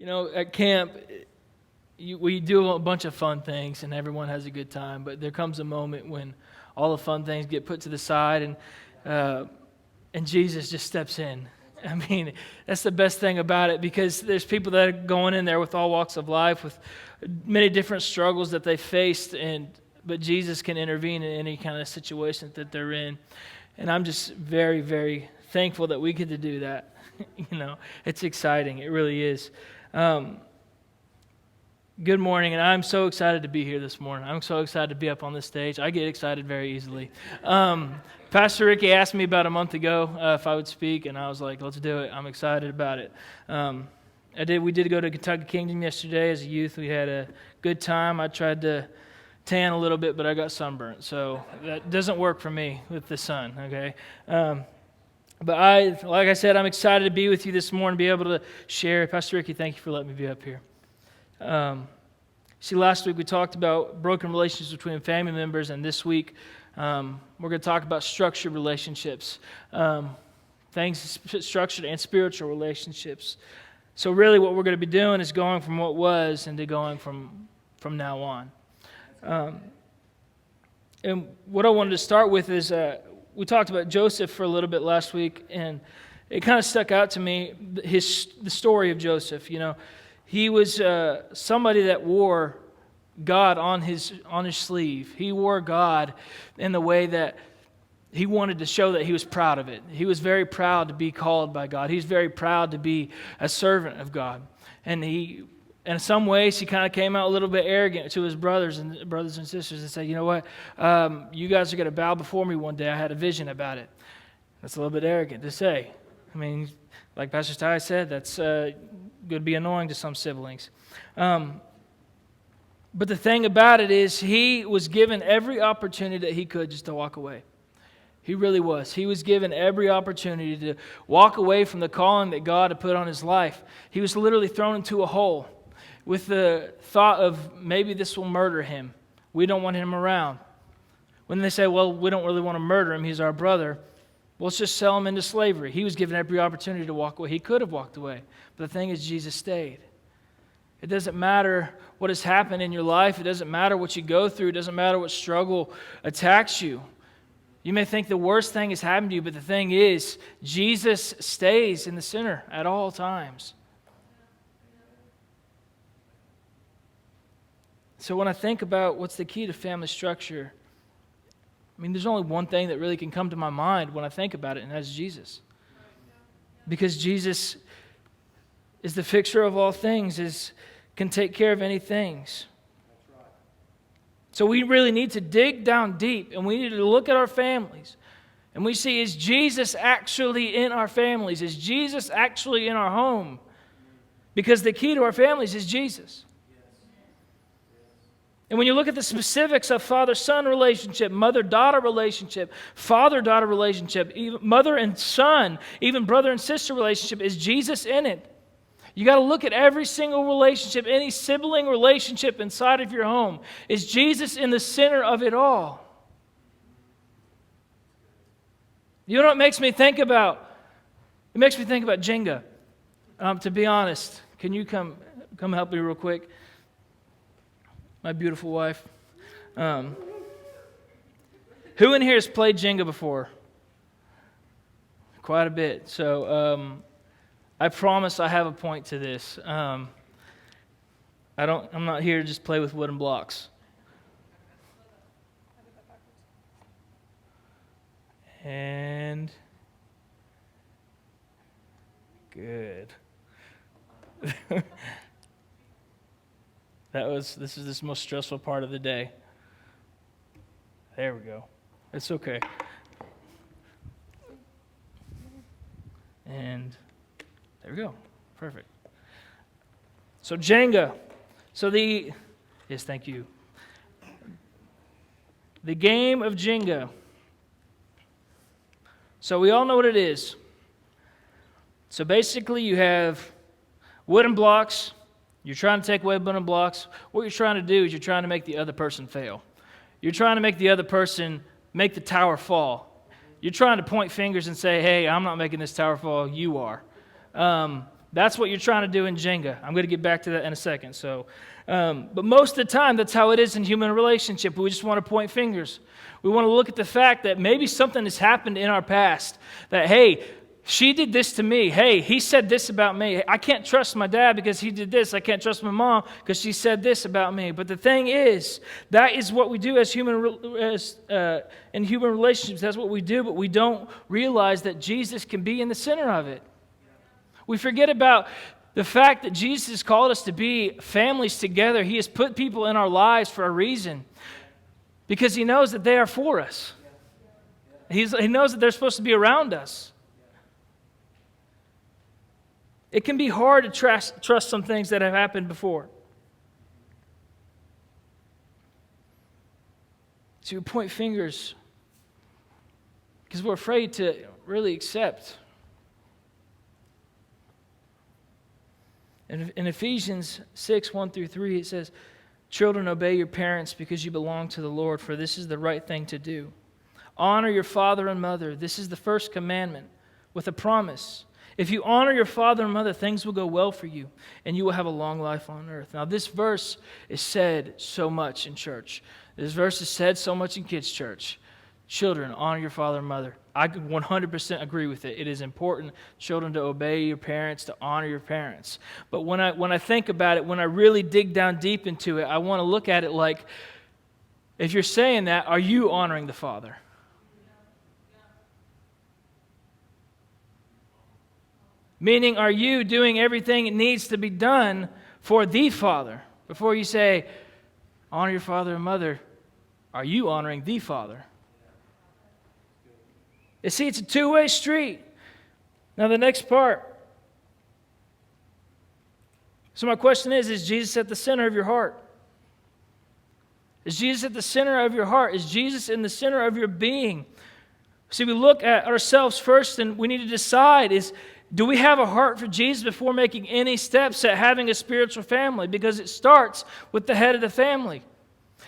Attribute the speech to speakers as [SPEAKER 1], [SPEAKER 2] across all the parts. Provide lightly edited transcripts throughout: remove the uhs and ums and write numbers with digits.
[SPEAKER 1] At camp, we do a bunch of fun things and everyone has a good time, but there comes a moment when all the fun things get put to the side and Jesus just steps in. I mean, that's the best thing about it, because there's people that are going in there with all walks of life, with many different struggles that they faced, but Jesus can intervene in any kind of situation that they're in. And I'm just very, very thankful that we get to do that. It's exciting. It really is. Good morning, and I'm so excited to be here this morning. I'm so excited to be up on this stage. I get excited very easily. Pastor Ricky asked me about a month ago if I would speak, and I was like, let's do it. I'm excited about it. We did go to Kentucky Kingdom yesterday as a youth. We had a good time. I tried to tan a little bit, but I got sunburnt, so that doesn't work for me with the sun, okay? But like I said, I'm excited to be with you this morning, be able to share. Pastor Ricky, thank you for letting me be up here. Last week we talked about broken relationships between family members, and this week we're going to talk about structured relationships, structured and spiritual relationships. So really what we're going to be doing is going from what was into going from now on. And what I wanted to start with is we talked about Joseph for a little bit last week, and it kind of stuck out to me, the story of Joseph. He was somebody that wore God on his sleeve. He wore God in the way that he wanted to show that he was proud of it. He was very proud to be called by God. He's very proud to be a servant of God. And in some ways, he kind of came out a little bit arrogant to his brothers and sisters and said, you know what, you guys are going to bow before me one day. I had a vision about it. That's a little bit arrogant to say. I mean, like Pastor Ty said, that's going to be annoying to some siblings. But the thing about it is, he was given every opportunity that he could just to walk away. He really was. He was given every opportunity to walk away from the calling that God had put on his life. He was literally thrown into a hole with the thought of maybe this will murder him. We don't want him around. When they say, well, we don't really want to murder him, he's our brother, well, let's just sell him into slavery. He was given every opportunity to walk away. He could have walked away. But the thing is, Jesus stayed. It doesn't matter what has happened in your life. It doesn't matter what you go through. It doesn't matter what struggle attacks you. You may think the worst thing has happened to you, but the thing is, Jesus stays in the center at all times. So when I think about what's the key to family structure, I mean, there's only one thing that really can come to my mind when I think about it, and that's Jesus. Because Jesus is the fixer of all things, can take care of any things. So we really need to dig down deep, and we need to look at our families. And we see, is Jesus actually in our families? Is Jesus actually in our home? Because the key to our families is Jesus. And when you look at the specifics of father-son relationship, mother-daughter relationship, father-daughter relationship, even mother and son, even brother and sister relationship, is Jesus in it? You got to look at every single relationship, any sibling relationship inside of your home. Is Jesus in the center of it all? You know what it makes me think about? It makes me think about Jenga. To be honest, can you come help me real quick? My beautiful wife. Who in here has played Jenga before? Quite a bit. So I promise I have a point to this. I'm not here to just play with wooden blocks. And good. This is the most stressful part of the day. There we go. It's okay. And there we go. Perfect. So Jenga. Yes, thank you. The game of Jenga. So we all know what it is. So basically you have wooden blocks. You're trying to take away wooden blocks. What you're trying to do is you're trying to make the other person fail. You're trying to make the other person make the tower fall. You're trying to point fingers and say, hey, I'm not making this tower fall, you are. That's what you're trying to do in Jenga. I'm going to get back to that in a second. But most of the time, that's how it is in human relationship. We just want to point fingers. We want to look at the fact that maybe something has happened in our past. That, hey, she did this to me. Hey, he said this about me. I can't trust my dad because he did this. I can't trust my mom because she said this about me. But the thing is, that is what we do in human relationships. That's what we do, but we don't realize that Jesus can be in the center of it. We forget about the fact that Jesus has called us to be families together. He has put people in our lives for a reason because He knows that they are for us. He knows that they're supposed to be around us. It can be hard to trust some things that have happened before. So we point fingers because we're afraid to really accept. In Ephesians 6, 1 through 3, it says, "Children, obey your parents because you belong to the Lord, for this is the right thing to do. Honor your father and mother. This is the first commandment with a promise. If you honor your father and mother, things will go well for you, and you will have a long life on earth." Now, this verse is said so much in church. This verse is said so much in kids' church. Children, honor your father and mother. I 100% agree with it. It is important, children, to obey your parents, to honor your parents. But when I think about it, when I really dig down deep into it, I want to look at it like, if you're saying that, are you honoring the Father? Meaning, are you doing everything it needs to be done for the Father? Before you say, honor your father and mother, are you honoring the Father? You see, it's a two-way street. Now, the next part. So my question is Jesus at the center of your heart? Is Jesus at the center of your heart? Is Jesus in the center of your being? See, we look at ourselves first, and we need to decide, do we have a heart for Jesus before making any steps at having a spiritual family? Because it starts with the head of the family.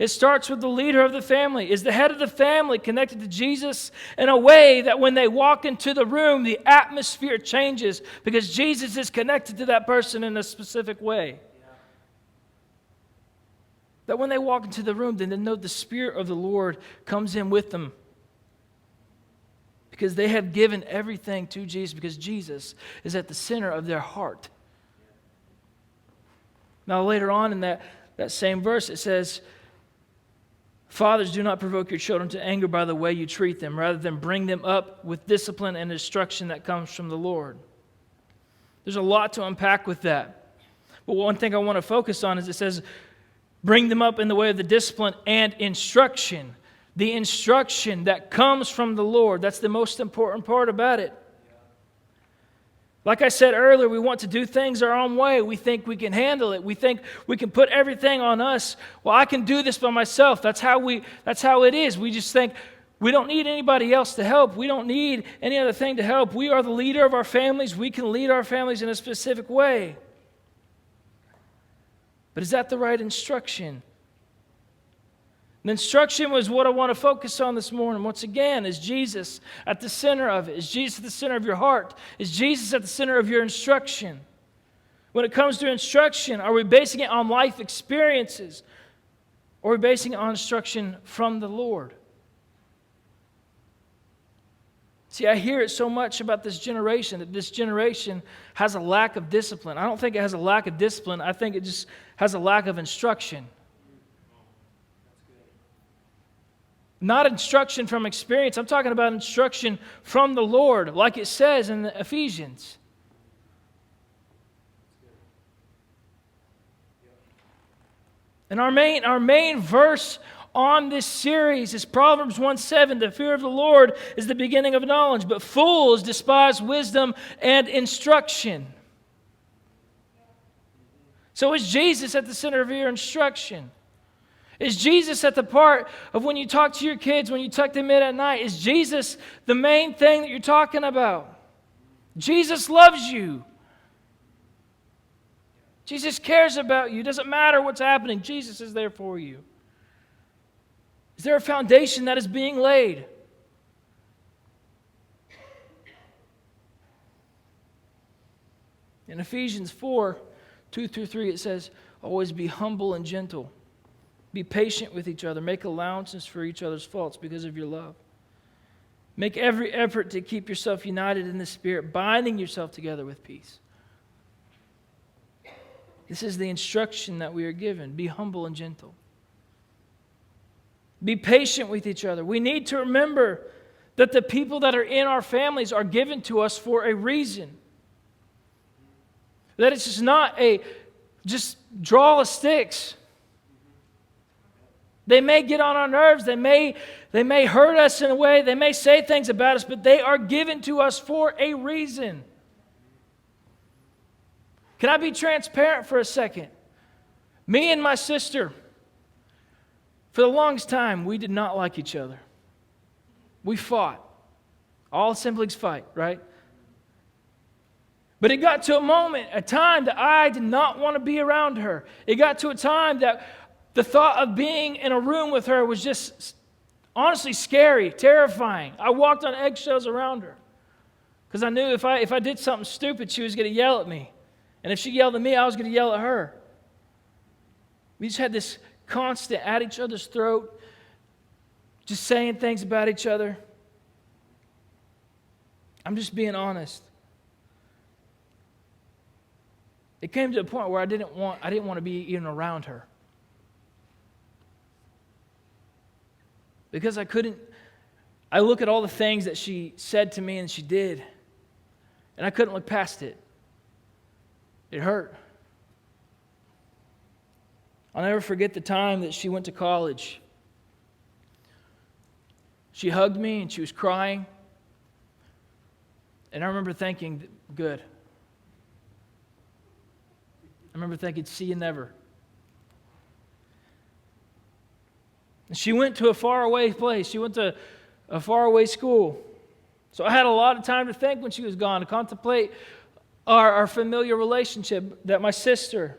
[SPEAKER 1] It starts with the leader of the family. Is the head of the family connected to Jesus in a way that when they walk into the room, the atmosphere changes because Jesus is connected to that person in a specific way? That when they walk into the room, then they know the Spirit of the Lord comes in with them. Because they have given everything to Jesus, because Jesus is at the center of their heart. Now later on in that same verse, it says, "Fathers, do not provoke your children to anger by the way you treat them, rather than bring them up with discipline and instruction that comes from the Lord." There's a lot to unpack with that. But one thing I want to focus on is it says, bring them up in the way of the discipline and instruction. The instruction that comes from the Lord. That's the most important part about it. Like I said earlier, we want to do things our own way. We think we can handle it. We think we can put everything on us. Well, I can do this by myself. That's how it is. We just think we don't need anybody else to help. We don't need any other thing to help. We are the leader of our families. We can lead our families in a specific way. But is that the right instruction? The instruction was what I want to focus on this morning. Once again, is Jesus at the center of it? Is Jesus at the center of your heart? Is Jesus at the center of your instruction? When it comes to instruction, are we basing it on life experiences? Or are we basing it on instruction from the Lord? See, I hear it so much about this generation, that this generation has a lack of discipline. I don't think it has a lack of discipline. I think it just has a lack of instruction. Not instruction from experience. I'm talking about instruction from the Lord, like it says in Ephesians. And our main verse on this series is Proverbs 1:7. The fear of the Lord is the beginning of knowledge, but fools despise wisdom and instruction. So is Jesus at the center of your instruction? Is Jesus at the part of when you talk to your kids, when you tuck them in at night? Is Jesus the main thing that you're talking about? Jesus loves you. Jesus cares about you. It doesn't matter what's happening. Jesus is there for you. Is there a foundation that is being laid? In Ephesians 4, 2 through 3, it says, always be humble and gentle. Be patient with each other. Make allowances for each other's faults because of your love. Make every effort to keep yourself united in the Spirit, binding yourself together with peace. This is the instruction that we are given. Be humble and gentle. Be patient with each other. We need to remember that the people that are in our families are given to us for a reason. That it's just not just draw of sticks. They may get on our nerves. They may hurt us in a way. They may say things about us, but they are given to us for a reason. Can I be transparent for a second? Me and my sister, for the longest time, we did not like each other. We fought. All siblings fight, right? But it got to a time that I did not want to be around her. It got to a time that the thought of being in a room with her was just honestly scary, terrifying. I walked on eggshells around her because I knew if I did something stupid, she was going to yell at me. And if she yelled at me, I was going to yell at her. We just had this constant at each other's throat, just saying things about each other. I'm just being honest. It came to a point where I didn't want to be even around her. Because I look at all the things that she said to me and she did, and I couldn't look past it. It hurt. I'll never forget the time that she went to college. She hugged me and she was crying. And I remember thinking, good. I remember thinking, see you never. And she went to a faraway place. She went to a faraway school. So I had a lot of time to think when she was gone, to contemplate our familiar relationship, that my sister,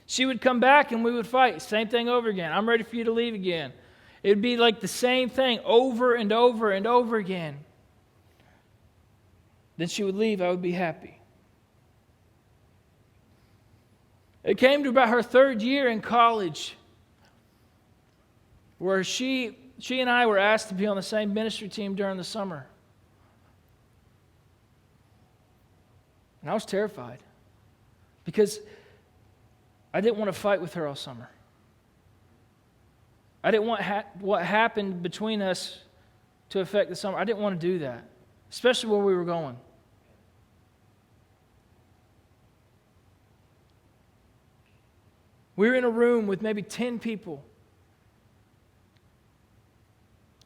[SPEAKER 1] she would come back and we would fight. Same thing over again. I'm ready for you to leave again. It would be like the same thing over and over and over again. Then she would leave. I would be happy. It came to about her third year in college where she and I were asked to be on the same ministry team during the summer. And I was terrified because I didn't want to fight with her all summer. I didn't want what happened between us to affect the summer. I didn't want to do that, especially where we were going. We were in a room with maybe 10 people.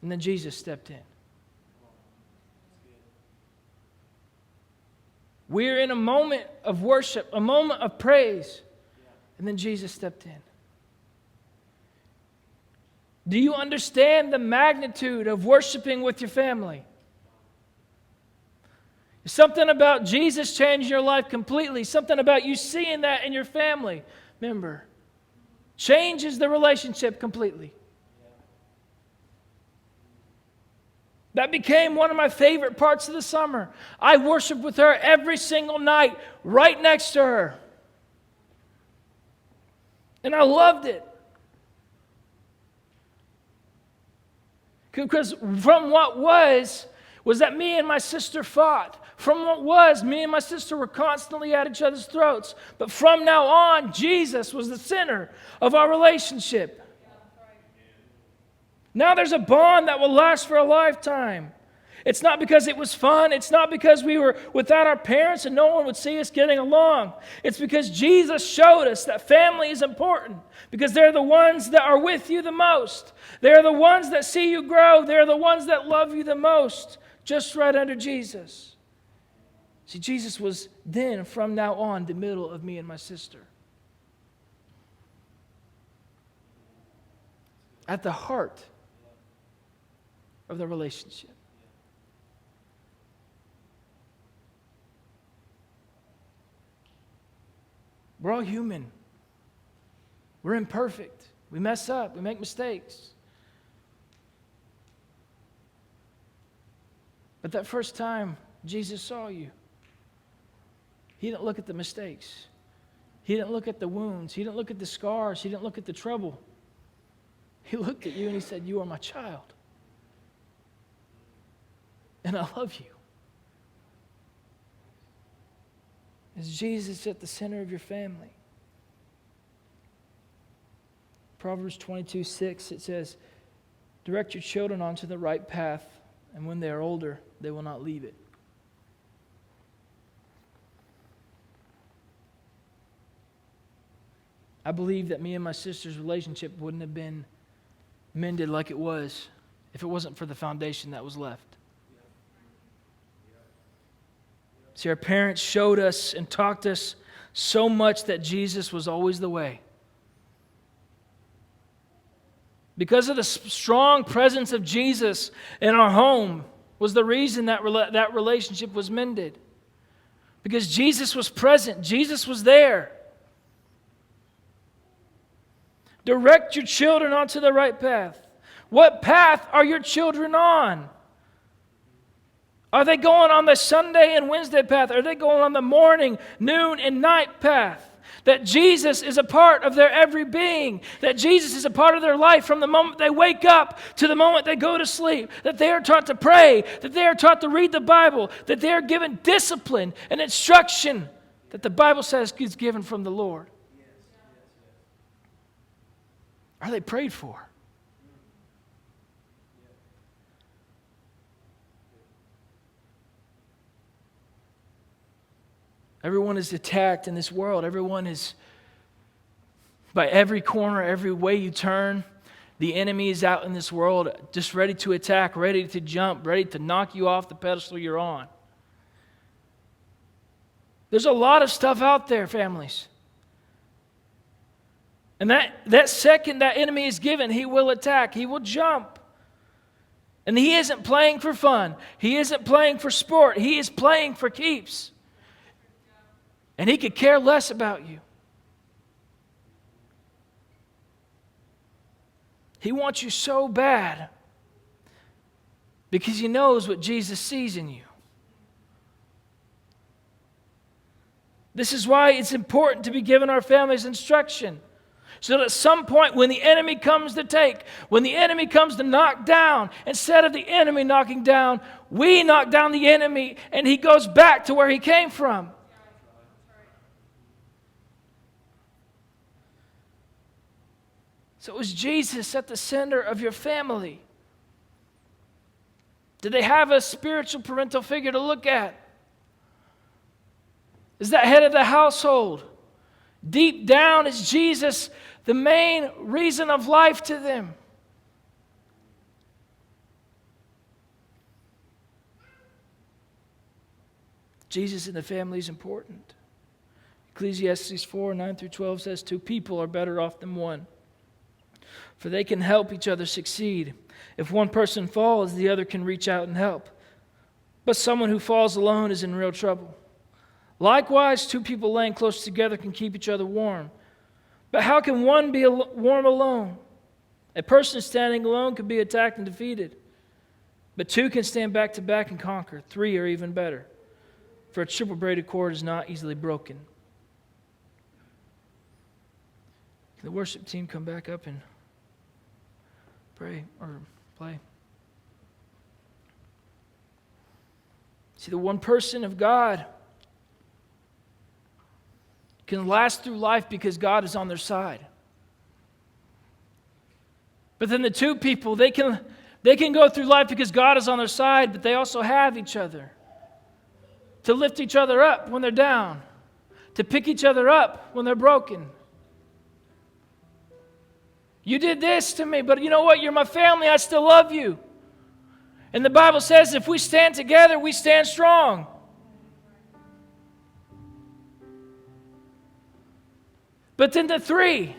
[SPEAKER 1] And then Jesus stepped in. We're in a moment of worship, a moment of praise. And then Jesus stepped in. Do you understand the magnitude of worshiping with your family? Something about Jesus changing your life completely. Something about you seeing that in your family member changes the relationship completely. That became one of my favorite parts of the summer. I worshiped with her every single night, right next to her. And I loved it. Because from what was that me and my sister fought. From what was, me and my sister were constantly at each other's throats. But from now on, Jesus was the center of our relationship. Now there's a bond that will last for a lifetime. It's not because it was fun. It's not because we were without our parents and no one would see us getting along. It's because Jesus showed us that family is important because they're the ones that are with you the most. They're the ones that see you grow. They're the ones that love you the most, just right under Jesus. See, Jesus was then, from now on, the middle of me and my sister. At the heart of the relationship. We're all human. We're imperfect. We mess up. We make mistakes. But that first time Jesus saw you, He didn't look at the mistakes. He didn't look at the wounds. He didn't look at the scars. He didn't look at the trouble. He looked at you and he said, you are my child. And I love you. Is Jesus at the center of your family? Proverbs 22:6, it says, direct your children onto the right path, and when they are older, they will not leave it. I believe that me and my sister's relationship wouldn't have been mended like it was if it wasn't for the foundation that was left. See, our parents showed us and taught us so much that Jesus was always the way. Because of the strong presence of Jesus in our home was the reason that that relationship was mended. Because Jesus was present. Jesus was there. Direct your children onto the right path. What path are your children on? Are they going on the Sunday and Wednesday path? Are they going on the morning, noon, and night path? That Jesus is a part of their every being. That Jesus is a part of their life from the moment they wake up to the moment they go to sleep. That they are taught to pray. That they are taught to read the Bible. That they are given discipline and instruction that the Bible says is given from the Lord. Are they prayed for? Everyone is attacked in this world. Everyone is, by every corner, every way you turn, the enemy is out in this world just ready to attack, ready to jump, ready to knock you off the pedestal you're on. There's a lot of stuff out there, families. And that second that enemy is given, he will attack. He will jump. And he isn't playing for fun. He isn't playing for sport. He is playing for keeps. And he could care less about you. He wants you so bad because he knows what Jesus sees in you. This is why it's important to be given our families instruction. So that at some point when the enemy comes to take, when the enemy comes to knock down, instead of the enemy knocking down, we knock down the enemy and he goes back to where he came from. So it was Jesus at the center of your family. Did they have a spiritual parental figure to look at? Is that head of the household? Deep down, is Jesus the main reason of life to them? Jesus in the family is important. Ecclesiastes 4:9-12 says, 2 people are better off than one, for they can help each other succeed. If one person falls, the other can reach out and help. But someone who falls alone is in real trouble. Likewise, 2 people laying close together can keep each other warm. But how can one be warm alone? A person standing alone can be attacked and defeated. But 2 can stand back to back and conquer. 3 are even better. For a triple braided cord is not easily broken. Can the worship team come back up and pray or play? See, the one person of God can last through life because God is on their side. But then the 2 people, they can go through life because God is on their side, but they also have each other to lift each other up when they're down, to pick each other up when they're broken. You did this to me, but you know what? You're my family. I still love you. And the Bible says if we stand together, we stand strong. But then the 3,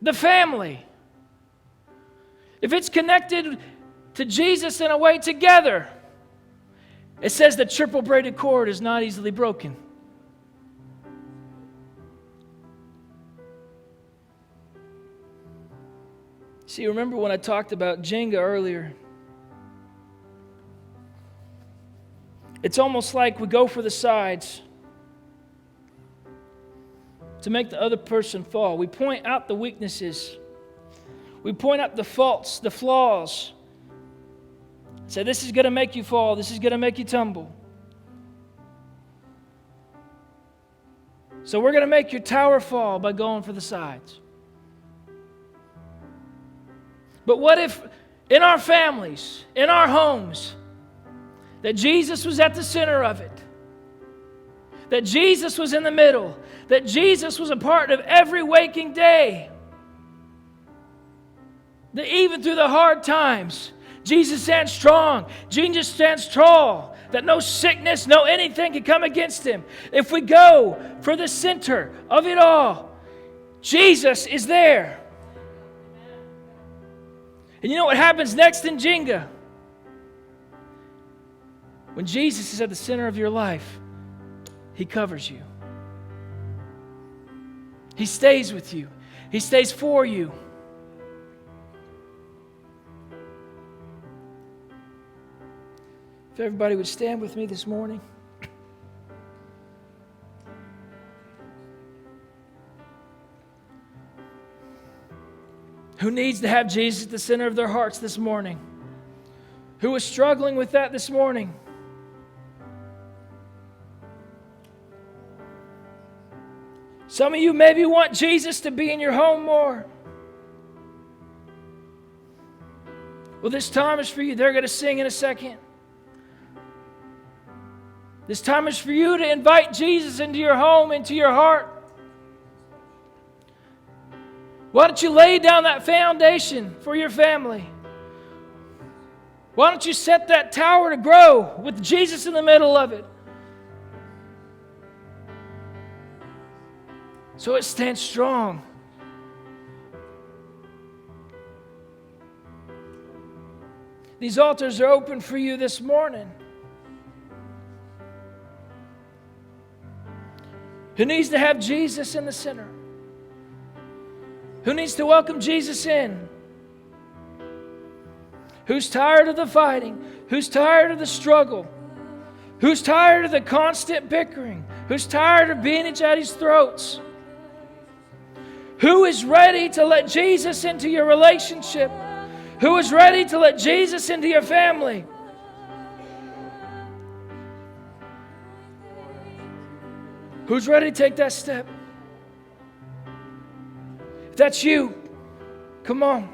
[SPEAKER 1] the family, if it's connected to Jesus in a way together, it says the triple braided cord is not easily broken. See, remember when I talked about Jenga earlier? It's almost like we go for the sides to make the other person fall. We point out the weaknesses. We point out the faults, the flaws. Say, this is going to make you fall. This is going to make you tumble. So we're going to make your tower fall by going for the sides. But what if in our families, in our homes, that Jesus was at the center of it? That Jesus was in the middle? That Jesus was a part of every waking day? That even through the hard times, Jesus stands strong. Jesus stands tall. That no sickness, no anything can come against Him. If we go for the center of it all, Jesus is there. And you know what happens next in Jenga? When Jesus is at the center of your life, He covers you. He stays with you. He stays for you. If everybody would stand with me this morning. Who needs to have Jesus at the center of their hearts this morning? Who is struggling with that this morning? Some of you maybe want Jesus to be in your home more. Well, this time is for you. They're going to sing in a second. This time is for you to invite Jesus into your home, into your heart. Why don't you lay down that foundation for your family? Why don't you set that tower to grow with Jesus in the middle of it? So it stands strong. These altars are open for you this morning. Who needs to have Jesus in the center? Who needs to welcome Jesus in? Who's tired of the fighting? Who's tired of the struggle? Who's tired of the constant bickering? Who's tired of being at each other's throats? Who is ready to let Jesus into your relationship? Who is ready to let Jesus into your family? Who's ready to take that step? If that's you, come on.